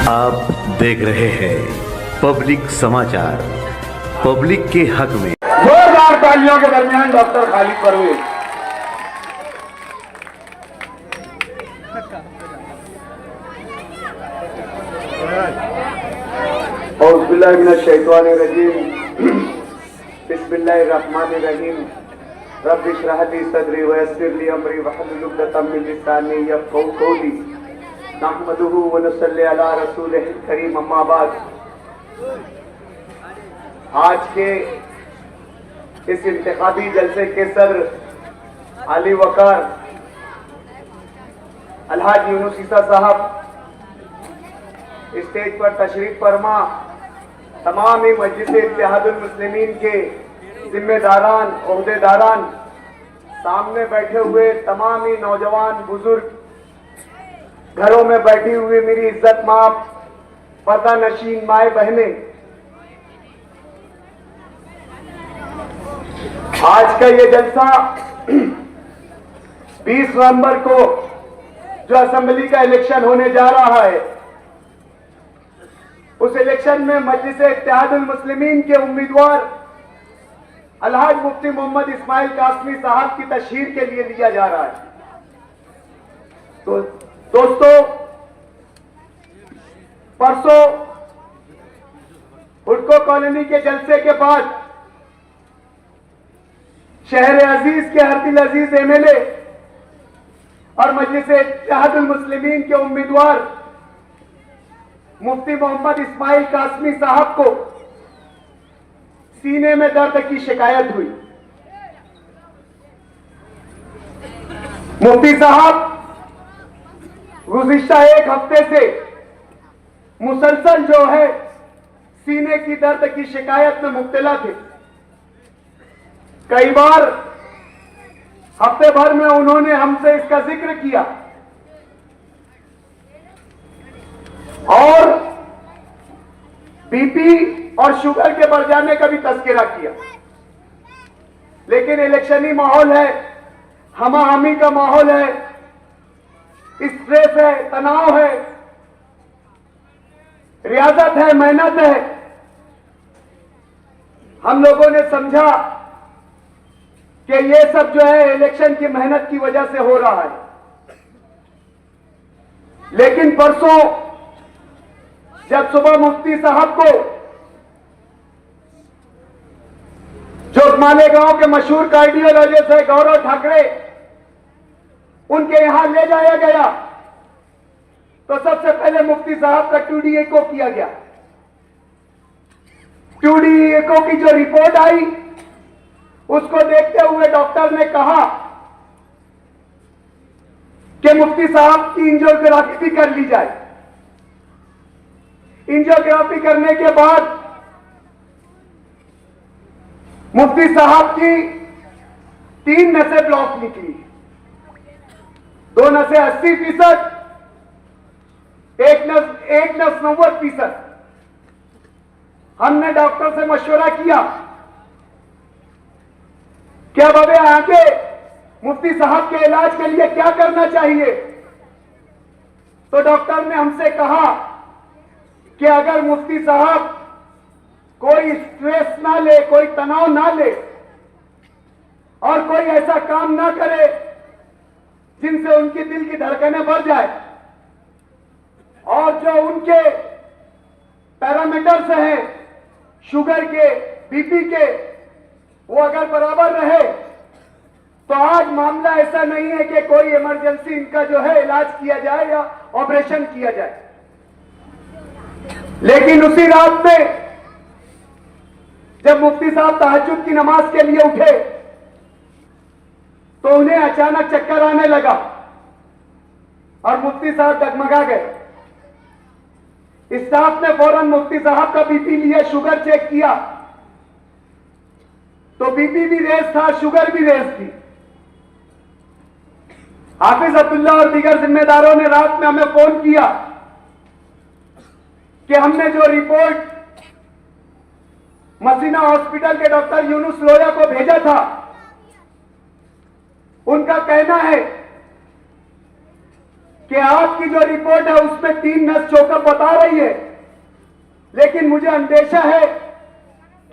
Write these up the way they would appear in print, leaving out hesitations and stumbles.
आप देख रहे हैं पब्लिक समाचार, पब्लिक के हक में। जोरदार तालियों के दरमियान डॉक्टर खालिद परवेज। बिस्मिल्लाहिर्रहमानिर्रहीम। रब्बि इश्रह ली सदरी वयस्सिर ली अमरी वहलुल उक़दतम मिन लिसानी यफ़क़हू क़ौली। नहमदुहु व नसल्ली अला रसूलिहिल करीम, अम्मा बाद। आज के इस इंतखाबी जलसे के सदर अली वकार अलहाज यूनुस ईसा साहब स्टेज पर तशरीफ फरमा, तमाम ही मजलिस इत्तेहादुल मुस्लिमीन के जिम्मेदारान, ओहदेदारान, सामने बैठे हुए तमाम ही नौजवान बुजुर्ग, घरों में बैठी हुई मेरी इज्जत मां पर्दा नशीन माए बहने, आज का ये जलसा 20 नवंबर को जो असेंबली का इलेक्शन होने जा रहा है, उस इलेक्शन में मजलिस इत्तेहादुल मुस्लिमीन के उम्मीदवार अलहाज मुफ्ती मोहम्मद इस्माइल कासमी साहब की तशहीर के लिए लिया जा रहा है। तो दोस्तों, परसों हुडको कॉलोनी के जलसे के बाद शहर अजीज के हरदिल अजीज एमएलए और मजलिस इत्तेहादुल मुस्लिमीन के उम्मीदवार मुफ्ती मोहम्मद इस्माइल कासमी साहब को सीने में दर्द की शिकायत हुई। मुफ्ती साहब गुज़िश्ता एक हफ्ते से मुसलसल जो है सीने की दर्द की शिकायत में मुब्तला थे। कई बार हफ्ते भर में उन्होंने हमसे इसका जिक्र किया और बीपी और शुगर के बढ़ जाने का भी तज़किरा किया, लेकिन इलेक्शनी माहौल है, हमाहमी का माहौल है, स्ट्रेस है, तनाव है, रियाजत है, मेहनत है। हम लोगों ने समझा कि ये सब जो है इलेक्शन की मेहनत की वजह से हो रहा है, लेकिन परसों जब सुबह मुफ्ती साहब को जो मालेगांव के मशहूर कार्डियोलॉजिस्ट है गौरव ठाकरे, उनके यहां ले जाया गया, तो सबसे पहले मुफ्ती साहब का QD एको किया गया। QD एको की जो रिपोर्ट आई, उसको देखते हुए डॉक्टर ने कहा कि मुफ्ती साहब की एंजियोग्राफी भी कर ली जाए। एंजियोग्राफी करने के बाद मुफ्ती साहब की 3 नसें ब्लॉक निकली, 2 नसें 80%, एक नस 90%। हमने डॉक्टर से मशवरा किया कि अब आगे मुफ्ती साहब के इलाज के लिए क्या करना चाहिए। तो डॉक्टर ने हमसे कहा कि अगर मुफ्ती साहब कोई स्ट्रेस ना ले, कोई तनाव ना ले और कोई ऐसा काम ना करे जिनसे उनकी दिल की धड़कनें बढ़ जाए और जो उनके पैरामीटर्स हैं शुगर के, बीपी के, वो अगर बराबर रहे तो आज मामला ऐसा नहीं है कि कोई इमरजेंसी इनका जो है इलाज किया जाए या ऑपरेशन किया जाए। लेकिन उसी रात में जब मुफ्ती साहब तहज्जुद की नमाज के लिए उठे तो उन्हें अचानक चक्कर आने लगा और मुफ्ती साहब डगमगा गए। स्टाफ ने फौरन मुफ्ती साहब का बीपी लिया, शुगर चेक किया तो बीपी भी रेस था, शुगर भी रेस थी। हाफिज अब्दुल्ला और दीगर जिम्मेदारों ने रात में हमें फोन किया कि हमने जो रिपोर्ट मसीना हॉस्पिटल के डॉक्टर यूनुस लोया को भेजा था, उनका कहना है कि आपकी जो रिपोर्ट है उसमें 3 नस चोकअप बता रही है, लेकिन मुझे अंदेशा है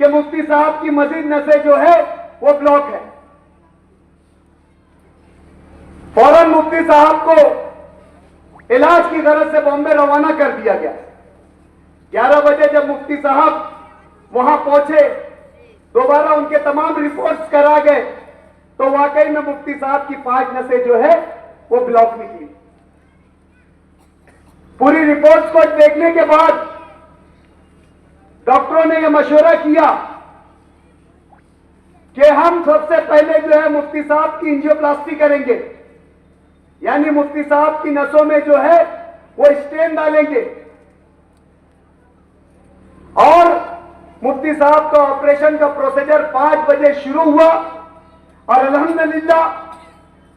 कि मुफ्ती साहब की मजीद नसें जो है वो ब्लॉक है। फौरन मुफ्ती साहब को इलाज की गरज से बॉम्बे रवाना कर दिया गया। 11 बजे जब मुफ्ती साहब वहां पहुंचे, दोबारा उनके तमाम रिपोर्ट्स करा गए, तो वाकई में मुफ्ती साहब की 5 नसें जो है वो ब्लॉक निकली। पूरी रिपोर्ट्स को देखने के बाद डॉक्टरों ने यह मशवरा किया कि हम सबसे पहले जो है मुफ्ती साहब की एंजियोप्लास्टी करेंगे, यानी मुफ्ती साहब की नसों में जो है वो स्टेन डालेंगे और मुफ्ती साहब का ऑपरेशन का प्रोसीजर 5 बजे शुरू हुआ। और अल्हम्दुलिल्लाह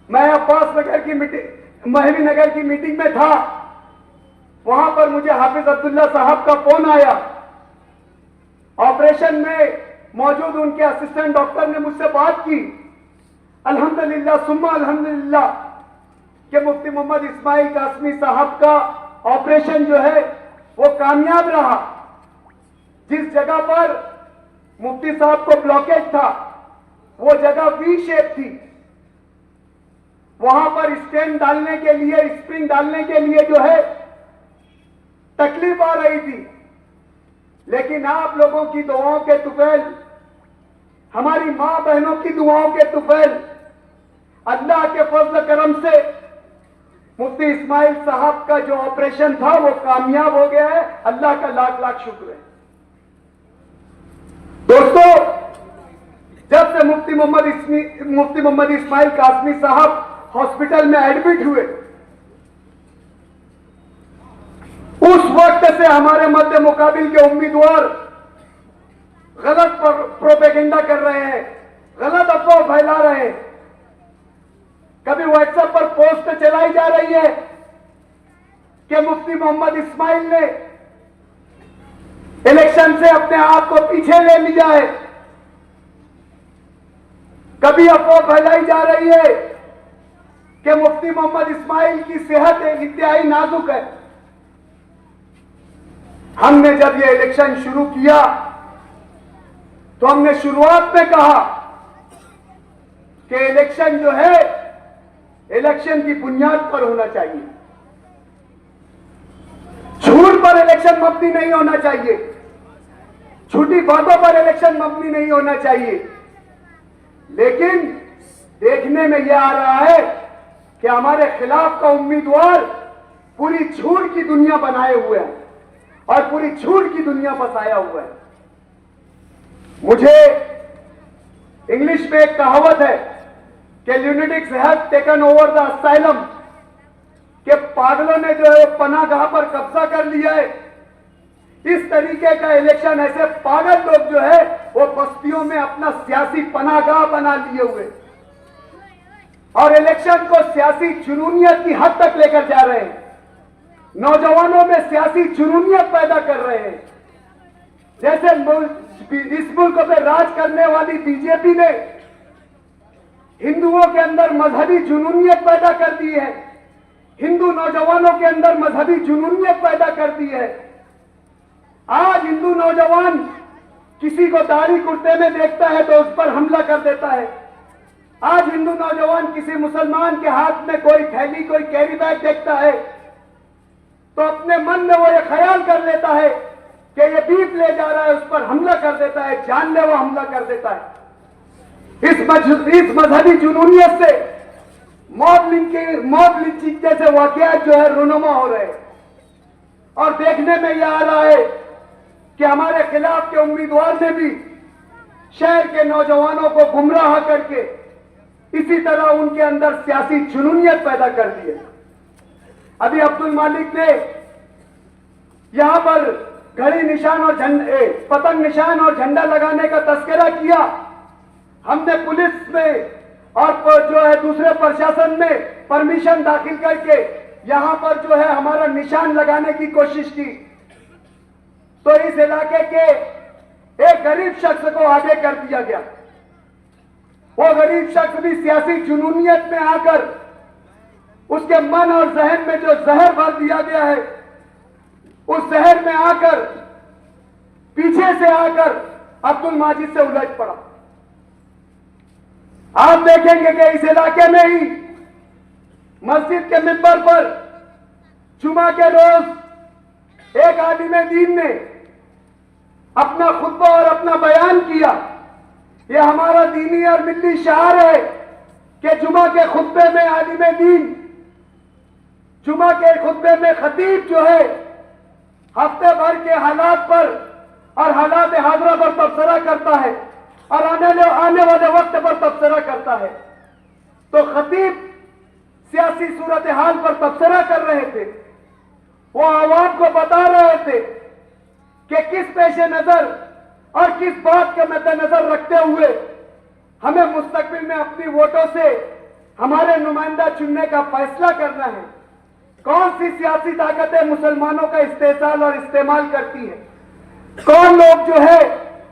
मैं अब्बास नगर की मीटिंग, महवी नगर की मीटिंग में था, वहां पर मुझे हाफिज अब्दुल्ला साहब का फोन आया। ऑपरेशन में मौजूद उनके असिस्टेंट डॉक्टर ने मुझसे बात की। अल्हम्दुलिल्लाह सुम्मा अल्हम्दुलिल्लाह कि मुफ्ती मोहम्मद इस्माइल कासमी साहब का ऑपरेशन जो है वो कामयाब रहा। जिस जगह पर मुफ्ती साहब को ब्लॉकेज था वो जगह वी शेप थी, वहां पर स्टेन डालने के लिए, स्प्रिंग डालने के लिए जो है तकलीफ आ रही थी, लेकिन आप लोगों की दुआओं के तुफैल, हमारी मां बहनों की दुआओं के तुफैल, अल्लाह के फजल करम से मुफ्ती इस्माइल साहब का जो ऑपरेशन था वो कामयाब हो गया है। अल्लाह का लाख लाख शुक्र है। दोस्तों, जब से मुफ्ती मोहम्मद इस्माइल कासमी साहब हॉस्पिटल में एडमिट हुए, उस वक्त से हमारे मध्य मुकाबिल के उम्मीदवार गलत प्रोपेगेंडा कर रहे हैं, गलत अफवाह फैला रहे हैं। कभी व्हाट्सएप पर पोस्ट चलाई जा रही है कि मुफ्ती मोहम्मद इस्माइल ने इलेक्शन से अपने आप को पीछे ले लिया है। कभी अफवाह फैलाई जा रही है कि मुफ्ती मोहम्मद इस्माइल की सेहत इंतहाई नाजुक है। हमने जब यह इलेक्शन शुरू किया तो हमने शुरुआत में कहा कि इलेक्शन जो है इलेक्शन की बुनियाद पर होना चाहिए, झूठ पर इलेक्शन मबनी नहीं होना चाहिए, झूठी बातों पर इलेक्शन मबनी नहीं होना चाहिए। लेकिन देखने में यह आ रहा है कि हमारे खिलाफ का उम्मीदवार पूरी झूठ की दुनिया बनाए हुए है और पूरी झूठ की दुनिया बसाया हुआ है। मुझे इंग्लिश में एक कहावत है कि lunatics have taken over the asylum, कि पागलों ने जो है पनाहगाह पर कब्जा कर लिया है। इस तरीके का इलेक्शन, ऐसे पागल लोग जो है वो बस्तियों में अपना सियासी पनाहगाह बना लिए हुए और इलेक्शन को सियासी जुनूनियत की हद तक लेकर जा रहे हैं, नौजवानों में सियासी जुनूनियत पैदा कर रहे हैं। जैसे इस मुल्क पे राज करने वाली बीजेपी ने हिंदुओं के अंदर मजहबी जुनूनियत पैदा कर दी है, हिंदू नौजवानों के अंदर मजहबी जुनूनियत पैदा कर दी है। आज हिंदू नौजवान किसी को दाढ़ी कुर्ते में देखता है तो उस पर हमला कर देता है। आज हिंदू नौजवान किसी मुसलमान के हाथ में कोई थैली, कोई कैरी बैग देखता है तो अपने मन में वो ये ख्याल कर लेता है कि ये बीफ ले जा रहा है, उस पर हमला कर देता है, जानलेवा हमला कर देता है। इस मजहबी जुनूनियत से मॉब लिंचिंग जैसे वाकयात जो है रुनुमा हो रहे हैं और देखने में यह आ रहा है कि हमारे खिलाफ के उम्मीदवार ने भी शहर के नौजवानों को गुमराह करके इसी तरह उनके अंदर सियासी जुनूनियत पैदा कर दी है। अभी अब्दुल मालिक ने यहां पर घड़ी निशान और पतंग निशान और झंडा लगाने का तस्करा किया। हमने पुलिस में और जो है दूसरे प्रशासन में परमिशन दाखिल करके यहां पर जो है हमारा निशान लगाने की कोशिश की तो इस इलाके के एक गरीब शख्स को आगे कर दिया गया। वो गरीब शख्स भी सियासी जुनूनियत में आकर उसके मन और जहन में जो जहर भर दिया गया है, उस जहर में आकर, पीछे से आकर अब्दुल माजिद से उलझ पड़ा। आप देखेंगे कि इस इलाके में ही मस्जिद के मिंबर पर जुमा के रोज एक आलिम दीन ने अपना खुतबा और अपना बयान किया। यह हमारा दीनी और मिल्ली शआर है कि जुमा के खुतबे में आलिम दीन, जुमा के खुतबे में खतीब जो है हफ्ते भर के हालात पर और हालात हाजरा पर तबसरा करता है और आने वाले वक्त पर तबसरा करता है। तो खतीब सियासी सूरत हाल पर तबसरा कर रहे थे, वो आवाम को बता रहे थे कि किस पेशे नजर और किस बात के मद्देनजर रखते हुए हमें मुस्तकबिल में अपनी वोटों से हमारे नुमाइंदा चुनने का फैसला करना है। कौन सी सियासी ताकतें मुसलमानों का इस्तेसाल और इस्तेमाल करती है, कौन लोग जो है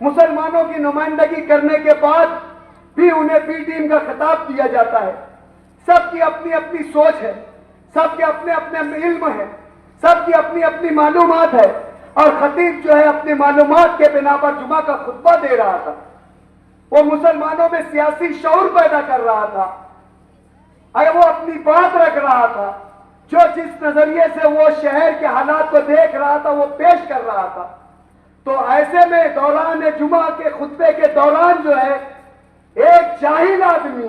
मुसलमानों की नुमाइंदगी करने के बाद भी उन्हें बी टीम का खिताब दिया जाता है। सबकी अपनी अपनी सोच है, सबके अपने अपने इल्म है, सबकी अपनी अपनी मालूमात है। और खतीब जो है अपनी मालूमात के बिना पर जुमा का खुतबा दे रहा था। वो मुसलमानों में सियासी शऊर पैदा कर रहा था। अगर वो अपनी बात रख रहा था, जो जिस नजरिए से वो शहर के हालात को देख रहा था वो पेश कर रहा था। तो ऐसे में दौरान जुमा के खुतबे के दौरान जो है एक जाहिल आदमी,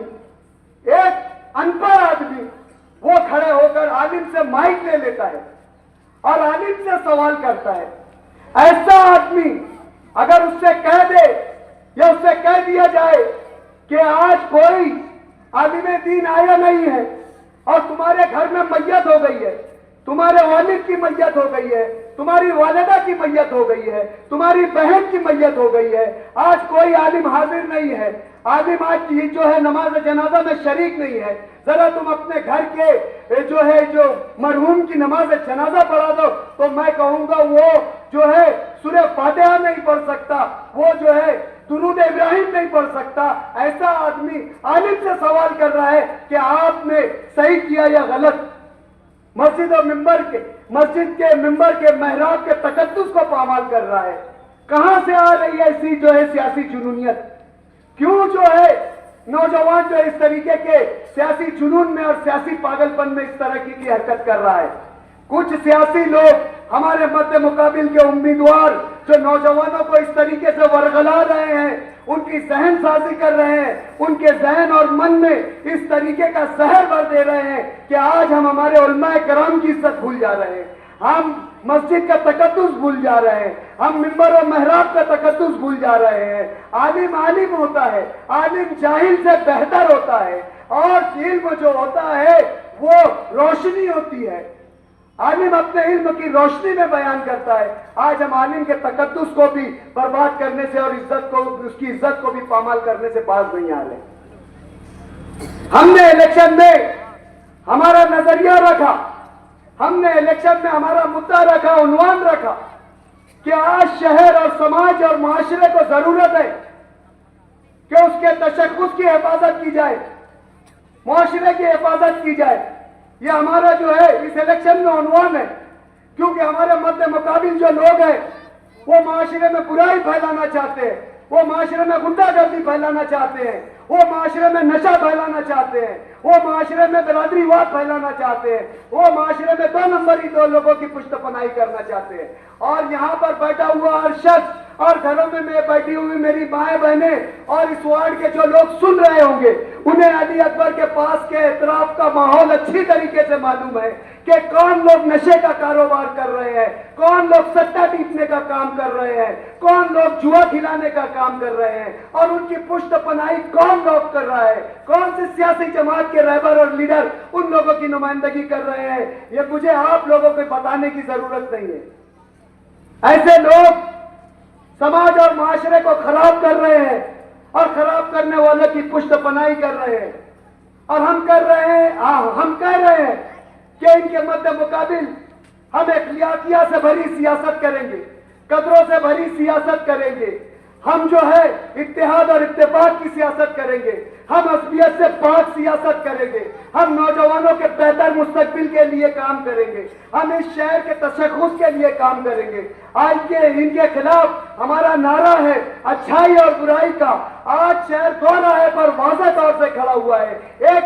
एक अनपढ़ आदमी वो खड़े होकर आलिम से माइक ले लेता है और आलिम से सवाल करता है। ऐसा आदमी अगर उससे कह दे या उससे कह दिया जाए कि आज कोई आलिम दीन आया नहीं है और तुम्हारे घर में मैयत हो गई है, तुम्हारे वालिद की मैयत हो गई है, तुम्हारी वालिदा की मैयत हो गई है, तुम्हारी बहन की मैयत हो गई है, आज कोई आलिम हाजिर नहीं है, आलिम आज जो है नमाज जनाजा में शरीक नहीं है, जरा तुम अपने घर के जो मरहूम की नमाज जनाजा पढ़ा दो, तो मैं कहूंगा वो जो है सूरह फातिहा नहीं पढ़ सकता, वो जो है दुरूद इब्राहिम नहीं पढ़ सकता। ऐसा आदमी आलिम से सवाल कर रहा है कि आपने सही किया या गलत। मस्जिद के मिंबर के मेहराब के तकद्दुस को पामाल कर रहा है। कहां से आ रही है ऐसी जो है सियासी जुनूनियत? क्यों जो है नौजवान जो इस तरीके के सियासी जुनून में और सियासी पागलपन में इस तरह की हरकत कर रहा है? कुछ सियासी लोग हमारे मध्य मुकाबिल के उम्मीदवार जो नौजवानों को इस तरीके से वरगला रहे हैं, उनकी जहन साजी कर रहे हैं, उनके जहन और मन में इस तरीके का जहर भर दे रहे हैं कि आज हम हमारे उलमाए कराम की इज्जत भूल जा रहे हैं, हम मस्जिद का तकद्दुस भूल जा रहे हैं, हम मिंबर और मेहराब का तकद्दुस भूल जा रहे हैं। आलिम आलिम होता है, आलिम जाहिल से बेहतर होता है, और इल्म जो होता है वो रोशनी होती है। आलिम अपने इल्म की रोशनी में बयान करता है। आज हम आलिम के तकद्दुस को भी बर्बाद करने से और उसकी इज्जत को भी पामाल करने से बाज नहीं आ रहे। हमने इलेक्शन में हमारा नजरिया रखा, हमने इलेक्शन में हमारा मुद्दा रखा, उन्वान रखा कि आज शहर और समाज और माशरे को जरूरत है कि उसके तशख्खुस की हिफाजत की जाए, माशरे की हिफाजत की जाए। ये हमारा जो है इस इलेक्शन में उन्वान है, क्योंकि हमारे मध्य मुकाबिल जो लोग हैं वो माशरे में बुराई फैलाना चाहते हैं, वो माशरे में गुंडागर्दी फैलाना चाहते हैं, वो माशरे में नशा फैलाना चाहते हैं, वो माशरे में बिरादरीवाद फैलाना चाहते हैं, वो माशरे में दो नंबरी दो लोगों की पुश्तपनाही करना चाहते हैं। और यहाँ पर बैठा हुआ हर शख्स और घरों में मैं बैठी हुई मेरी माएं बहनें और इस वार्ड के जो लोग सुन रहे होंगे, उन्हें अली अकबर के पास के एतराफ का माहौल अच्छी तरीके से मालूम है कि कौन लोग नशे का कारोबार कर रहे हैं, कौन लोग सट्टा पीटने का काम कर रहे हैं, कौन लोग जुआ खिलाने का काम कर रहे हैं, और उनकी पुश्तपनाही कौन लोग कर रहा है, कौन से सियासी जमात के रहबर और लीडर उन लोगों की नुमाइंदगी कर रहे हैं। ये मुझे आप लोगों को बताने की जरूरत नहीं है। ऐसे लोग समाज और माशरे को खराब कर रहे हैं और खराब करने वालों की पुश्तपनाही कर रहे हैं, और हम कह रहे हैं कि इनके मध्य मुकाबिल हम अखलाकिया से भरी सियासत करेंगे, कदरों से भरी सियासत करेंगे, हम जो है इत्तेहाद और इत्तेफाक की सियासत करेंगे, हम असलियत से पाक सियासत करेंगे, हम नौजवानों के बेहतर मुस्तकबिल के लिए काम करेंगे, हम इस शहर के तशख्खुस के लिए काम करेंगे। आज के इनके खिलाफ हमारा नारा है अच्छाई और बुराई का। आज शहर दो राह पर वाज़ेह तौर से खड़ा हुआ है। एक